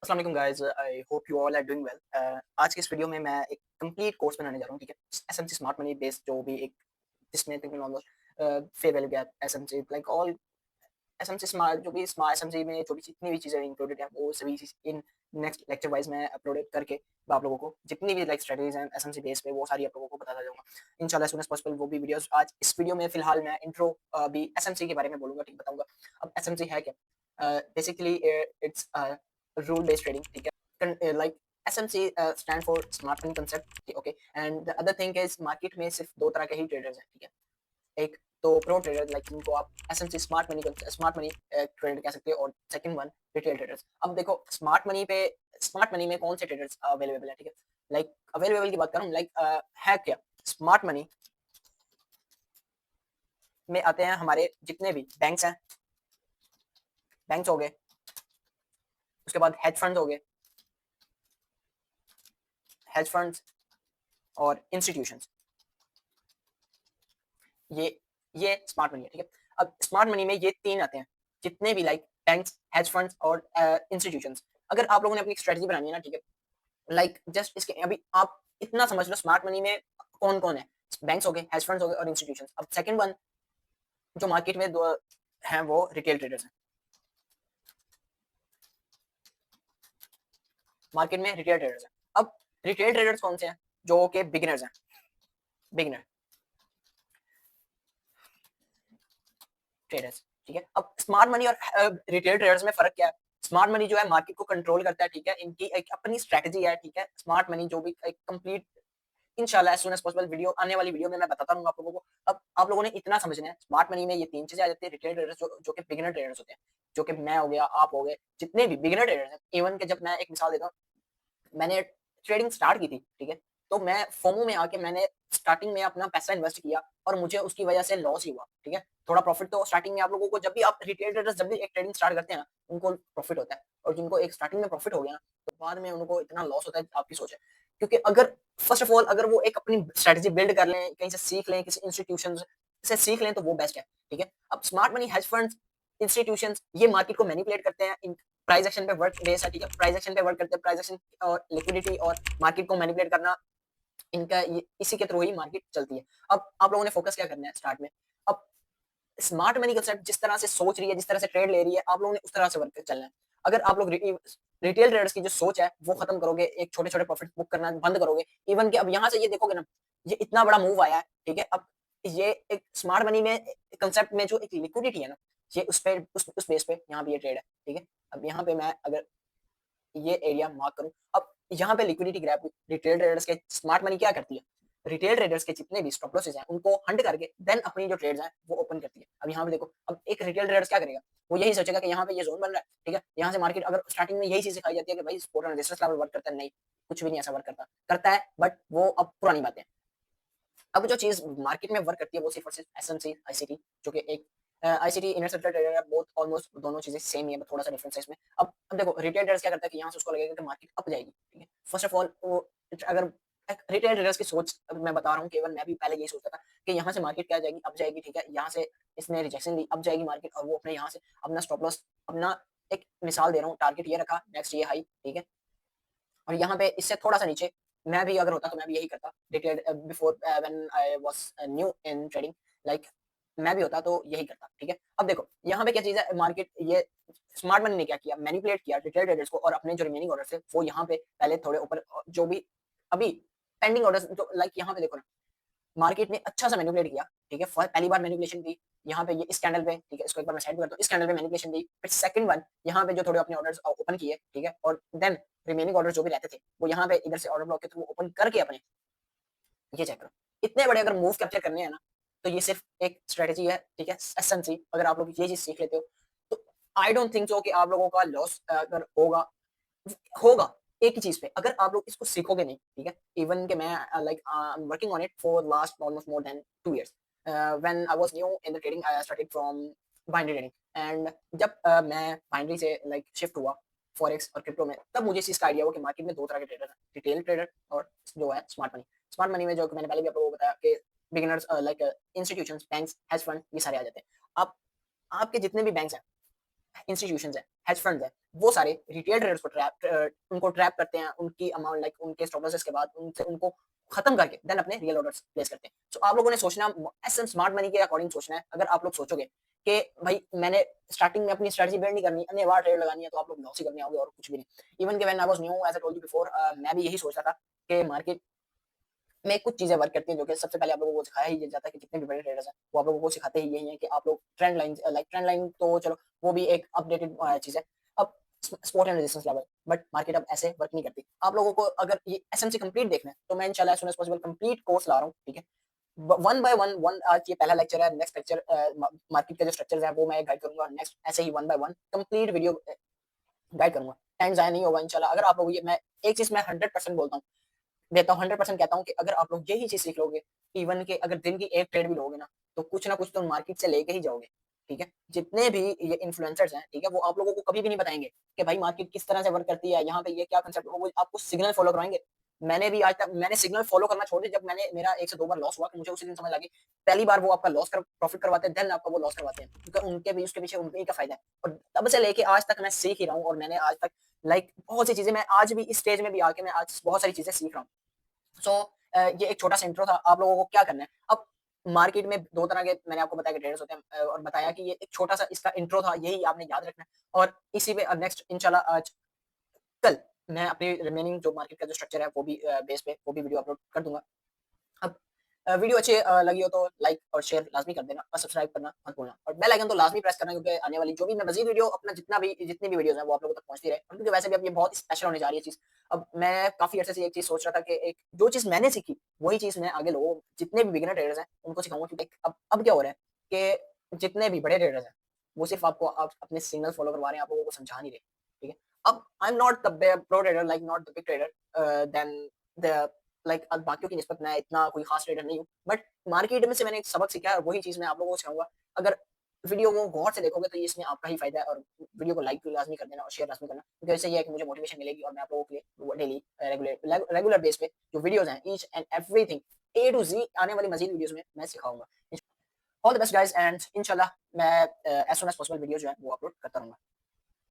अस्सलाम वालेकुम guys, I hope you all are doing well. आज की इस वीडियो में मैं एक कंप्लीट कोर्स बनाने जा रहा हूँ, ठीक है। एसएमसी स्मार्ट मनी बेस्ड जो भी एक जिसमें तकरीबन almost fair value gap SMC like all SMC smart जो भी स्मार्ट एसएमसी में जो भी जितनी भी चीज़ें इंक्लूडेड हैं वो सभी चीज़ इन नेक्स्ट लेक्चर वाइज मैं अपलोड करके आप लोगों को जितनी भी लाइक स्ट्रेटजीज हैं एसएमसी बेस पे वो सारी आप लोगों को बताता जाऊंगा इंशाल्लाह सून एज पॉसिबल। वो भी वीडियोस आज इस वीडियो में फिलहाल मैं इंट्रो भी एसएमसी के बारे में बोलूंगा, ठीक बताऊंगा। अब एसएमसी है क्या? Basically it's rule based trading, ठीक है। Like SMC stand for Smart Money Concept, okay, and the other thing is market में सिर्फ दो तरह के ही ट्रेडर्स हैं, ठीक है। एक तो प्रो ट्रेडर लाइक जिनको आप SMC स्मार्ट मनी ट्रेडर कह सकते हो, और सेकंड वन रिटेल ट्रेडर्स। अब देखो स्मार्ट मनी में कौन से ट्रेडर्स अवेलेबल है, ठीक है। लाइक अवेलेबल की बात करूँ, लाइक है क्या स्मार्ट मनी में आते हैं हमारे जितने भी बैंक्स हैं, बैंक्स हो गए, उसके बाद हेज फंड्स और इंस्टीट्यूशंस। ये ये स्मार्ट मनी है, ठीक है। अब स्मार्ट मनी में ये तीन आते हैं जितने भी लाइक बैंक्स, हेज फंड्स और इंस्टीट्यूशंस। अगर आप लोगों ने अपनी स्ट्रेटजी बनानी है ना, ठीक है, लाइक जस्ट इसके अभी आप इतना समझ लो स्मार्ट मनी में कौन कौन है। बैंक्स हो गए, हेज फंड्स हो गए और इंस्टीट्यूशंस। अब सेकंड वन जो मार्केट में दो हैं वो रिटेल ट्रेडर्स हैं। मार्केट में रिटेल ट्रेडर्स हैं। अब रिटेल ट्रेडर्स कौन से हैं? जो कि बिगिनर्स हैं, बिगिनर ट्रेडर्स, ठीक है। अब स्मार्ट मनी और रिटेल ट्रेडर्स में फर्क क्या है? स्मार्ट मनी जो है मार्केट को कंट्रोल करता है, ठीक है, इनकी एक अपनी स्ट्रेटजी है, ठीक है। स्मार्ट मनी जो भी एक कंप्लीट इंशाल्लाह as soon as possible video आने वाली वीडियो में मैं बताता रहूंगा आप लोगों को। अब आप लोगों ने इतना समझना है स्मार्ट मनी में ये तीन चीजें आ जाती है। रिटेल ट्रेडर्स जो कि बिगिनर ट्रेडर्स होते हैं, जो कि मैं हो गया, आप हो गए, जितने भी बिगिनर ट्रेडर्स हैं। इवन के जब मैं एक मिसाल देता हूँ, मैंने ट्रेडिंग स्टार्ट की थी, ठीक है, तो मैं फोमो में आके मैंने स्टार्टिंग में अपना पैसा इन्वेस्ट किया और मुझे उसकी वजह से लॉस ही हुआ, ठीक है। थोड़ा प्रॉफिट तो स्टार्टिंग में आप लोगों को, जब भी आप रिटेल ट्रेडर्स जब भी एक ट्रेडिंग स्टार्ट करते हैं ना, उनको प्रॉफिट होता है, और जिनको एक स्टार्टिंग में प्रॉफिट हो गया ना, तो बाद में उनको इतना लॉस होता है, आपकी सोच है। क्योंकि अगर फर्स्ट ऑफ ऑल अगर वो एक अपनी स्ट्रेटजी बिल्ड कर लें, कहीं से सीख लें, किसी इंस्टीट्यूशन से सीख लें, तो वो बेस्ट है, ठीक है। अब smart money, hedge funds, institutions ये मार्केट को मैनिपुलेट करते हैं, प्राइस एक्शन पे वर्क बेस है, ठीक है। प्राइस एक्शन पे वर्क करते हैं, प्राइस एक्शन और लिक्विडिटी और मार्केट को मैनिपुलेट करना, इनका ये इसी के थ्रू ही मार्केट चलती है। अब आप लोगों ने फोकस क्या करना है स्टार्ट में? अब स्मार्ट मनी कंसेप्ट जिस तरह से सोच रही है, जिस तरह से ट्रेड ले रही है, आप लोगों ने उस तरह से वर्क चलना है। अगर आप लोग रिटेल ट्रेडर्स की जो सोच है वो खत्म करोगे, एक छोटे-छोटे प्रॉफिट बुक करना बंद करोगे, इवन कि अब यहाँ से ये देखोगे ना, ये इतना बड़ा मूव आया है, ठीक है। अब ये एक स्मार्ट मनी में कंसेप्ट में जो एक लिक्विडिटी है ना, ये उस पे उस बेस पे यहाँ पे ये ट्रेड है, ठीक है। अब यहाँ पे मैं अगर ये एरिया मार्क करूँ। अब यहाँ पे लिक्विडिटी ग्रैब रिटेल ट्रेडर्स के स्मार्ट मनी क्या करती है? रिटेल ट्रेडर्स के जितने भी स्टॉप लॉसेस हैं, उनको हंट करके देन अपनी जो ट्रेड्स हैं, वो ओपन करती है। अब यहाँ पे देखो, अब एक रिटेल ट्रेडर्स क्या करेगा? वो यही सोचेगा कि यहाँ पे ये ज़ोन बन रहा है, ठीक है? यहाँ से मार्केट अगर स्टार्टिंग में यही चीज़ सिखाई जाती है कि भाई support and resistance level work करता है, नहीं, कुछ भी नहीं ऐसा वर्क करता। करता है बट वो अब पुरानी बातें हैं। अब जो चीज़ मार्केट में वर्क करती है वो सिर्फ और सिर्फ एसएमसी, आईसीटी, जो कि एक आईसीटी इनर सर्कुलर ट्रेडर है, बोथ ऑलमोस्ट दोनों चीज़ें सेम ही है, बट थोड़ा-सा डिफरेंस है इसमें। अब देखो रिटेल ट्रेडर्स क्या करता है कि यहाँ से उसको लगेगा कि मार्केट अप जाएगी, ठीक है। फर्स्ट ऑफ ऑल वो अगर एक रिटेल ट्रेडर्स की सोच अब मैं बता रहा हूँ, केवल मैं भी पहले यही सोचता था कि यहाँ से मार्केट क्या जाएगी, अप जाएगी, ठीक है। यहाँ से इसने रिजेक्शन ली, अप जाएगी मार्केट, और वो अपने यहाँ से अपना स्टॉप लॉस, अपना एक मिसाल दे रहा हूँ, टारगेट ये रखा, नेक्स्ट ये हाई, ठीक है। और यहाँ पे इससे थोड़ा-सा नीचे मैं भी अगर होता तो मैं भी यही करता। Declared before when I was new in trading, like मैं भी होता तो यही करता, ठीक है। अब देखो यहाँ पे क्या चीज़ है, मार्केट ये स्मार्ट मनी ने क्या किया, मैनिपुलेट किया रिटेल ट्रेडर्स को, और अपने जो रिमेनिंग ऑर्डर्स थे वो यहाँ पे पहले थोड़े ऊपर, जो भी अभी पेंडिंग ऑर्डर्स, तो लाइक यहाँ पे देखो ना, मार्केट ने अच्छा सा मैनिपुलेट किया, ठीक है। पहली बार मैनिपुलेशन की यहाँ पे ये इस कैंडल पे, ठीक है, इसको एक बार मैं साइड पे करता हूँ, इस कैंडल पे मैनिपुलेशन दी, फिर सेकंड वन यहाँ पे जो थोड़े अपने ऑर्डर्स ओपन किए, ठीक है, और देन रिमेनिंग ऑर्डर्स जो भी रहते थे वो यहाँ पे इधर से ऑर्डर ब्लॉक के थ्रू ओपन करके अपने, ये चेक करो, इतने बड़े अगर मूव कैप्चर करने हैं ना, तो ये सिर्फ एक स्ट्रेटजी है, ठीक है, एसएमसी। अगर आप लोग ये चीज सीख लेते हो तो आई डोंट थिंक सो कि आप लोगों का लॉस अगर होगा, होगा एक ही चीज पे, अगर आप लोग इसको सीखोगे नहीं, ठीक है। इवन कि मैं like I am working on it for last almost more than 2 years। When I was new in the trading, I started from binary trading, and जब मैं बाइनरी से लाइक शिफ्ट हुआ फॉरेक्स और क्रिप्टो में, तब मुझे इस चीज का आइडिया हुआ कि मार्केट में दो तरह के ट्रेडर हैं, रिटेल ट्रेडर और जो है स्मार्ट मनी। स्मार्ट मनी में जो कि मैंने पहले भी आप लोगों को बताया कि beginners like institutions, banks, hedge fund, ये सारे आ जाते हैं। आप आपके जितने भी बैंक्स हैं, इंस्टीट्यूशंस हैं, हेज फंड्स हैं, वो सारे रिटेल ट्रेडर्स को उनको ट्रैप करते हैं, उनकी अमाउंट लाइक उनके स्टॉप लॉसेस के बाद उनसे उनको खत्म करके देन अपने रियल ऑर्डर्स प्लेस करते हैं। सो आप लोगों ने सोचना एस स्मार्ट मनी के अकॉर्डिंग सोचना है। अगर आप लोग सोचोगे कि भाई मैंने स्टार्टिंग में अपनी स्ट्रेटजी बिल्ड नहीं करनी, अन्यवार ट्रेड लगानी है, तो आप लोग लॉस ही करने आओगे और कुछ भी नहीं। इवन कि when I was new as I told you before, मैं भी यही सोच रहा था कि मार्केट में कुछ चीज़ें वर्क करती हैं, जो कि सबसे पहले आप लोगों को सिखाया ही जाता है कि जितने भी बड़े ट्रेडर्स हैं, वो आप लोगों को सिखाते ही यही हैं कि आप लोग trend line like trend line तो चलो वो भी एक अपडेटेड चीज़ है। अब support and resistance level, but market अब ऐसे वर्क नहीं करती। आप लोगों को अगर ये एसएमसी कंप्लीट देखना है, तो मैं इंशाल्लाह as soon as possible complete course ला रहा हूँ, ठीक है? वन बाय वन वन आज ये पहला लेक्चर है, नेक्स्ट लेक्चर मार्केट के जो स्ट्रक्चर्स हैं वो मैं गाइड करूँगा, नेक्स्ट ऐसे ही one by one complete video guide करूँगा। टाइम ज़ाया नहीं होगा इंशाल्लाह। अगर आप लोग ये मैं एक चीज़ मैं 100% बोलता हूँ, देता हूँ, 100% कहता हूँ कि अगर आप लोग यही चीज़ सीख लोगे, इवन कि अगर दिन की एक ट्रेड भी लोगे ना, तो कुछ ना कुछ तो मार्केट से लेके ही जाओगे, ठीक है? जितने भी ये इन्फ्लुएंसर्स हैं, ठीक है? वो आप लोगों को कभी भी नहीं बताएँगे कि भाई मार्केट किस तरह से वर्क करती है, यहाँ पे ये क्या कांसेप्ट है, वो आपको सिग्नल फॉलो करवाएँगे। मैंने भी आज तक मैंने सिग्नल फॉलो करना छोड़ दिया, जब मैंने मेरा 1 से 2 बार लॉस हुआ, तो मुझे उसी दिन समझ लगी, पहली बार वो आपका लॉस कर प्रॉफिट करवाते हैं, देन आपका वो लॉस करवाते हैं, क्योंकि उनके भी उसके पीछे उनके ही का फ़ायदा है। और तब से लेके आज तक मैं सीख ही रहा हूँ और मैंने आज तक लाइक बहुत सी चीज़ें मैं आज भी इस स्टेज में भी आके मैं आज बहुत सारी चीज़ें सीख रहा हूँ। सो ये एक छोटा-सा इंट्रो था, आप लोगों को क्या करना है, अब मार्केट में 2 तरह के मैंने आपको बताया कि ट्रेडर्स होते हैं, और बताया कि ये एक छोटा-सा इसका इंट्रो था, यही आपने याद रखना है और इसी पे नेक्स्ट इंशाल्लाह आज कल मैं अपनी रिमेनिंग जो मार्केट का जो स्ट्रक्चर है वो भी बेस पे वो भी वीडियो अपलोड कर दूँगा। अब वीडियो अच्छी लगी हो तो लाइक और शेयर लाज़मी कर देना और सब्सक्राइब करना मत भूलना और बेल आइकन तो लाज़मी प्रेस करना, क्योंकि आने वाली जो भी मैं मज़ीद वीडियो अपना जितनी भी वीडियोज़ हैं वो आप लोगों तक पहुँचती रहे, और क्योंकि वैसे भी अब ये बहुत स्पेशल होने जा रही है चीज़। अब मैं काफ़ी अरसे से एक चीज़ सोच रहा था कि एक जो चीज़ मैंने सीखी, वही चीज़ मैं आगे लोगों जितने भी बिगिनर ट्रेडर्स हैं उनको सिखाऊँगा, क्योंकि अब क्या हो रहा है कि जितने भी बड़े ट्रेडर्स हैं, वो सिर्फ़ आपको आप अपने सिग्नल फ़ॉलो करवा रहे हैं, आप लोगों को समझा नहीं रहे, ठीक है? अब I am not the pro trader like not the big trader then the like बाकियों की निस्बत मैं इतना कोई ख़ास ट्रेडर नहीं हूँ। बट मार्केट में से मैंने एक सबक सीखा है, वही चीज़ मैं आप लोगों को सिखाऊँगा। अगर वीडियो को गौर से देखोगे तो ये इसमें आपका ही फ़ायदा है, और वीडियो को लाइक लाज़मी कर देना और शेयर लाज़मी करना, क्योंकि इससे ये है कि मुझे मोटिवेशन मिलेगी और मैं आप लोगों के लिए वो डेली रेगुलर बेस पे जो वीडियोज़ हैं each and everything A to Z आने वाली मज़ीद वीडियोज़ में मैं सिखाऊँगा। All the best guys and इंशाल्लाह मैं as soon as possible video जो है वो अपलोड करता रहूँगा।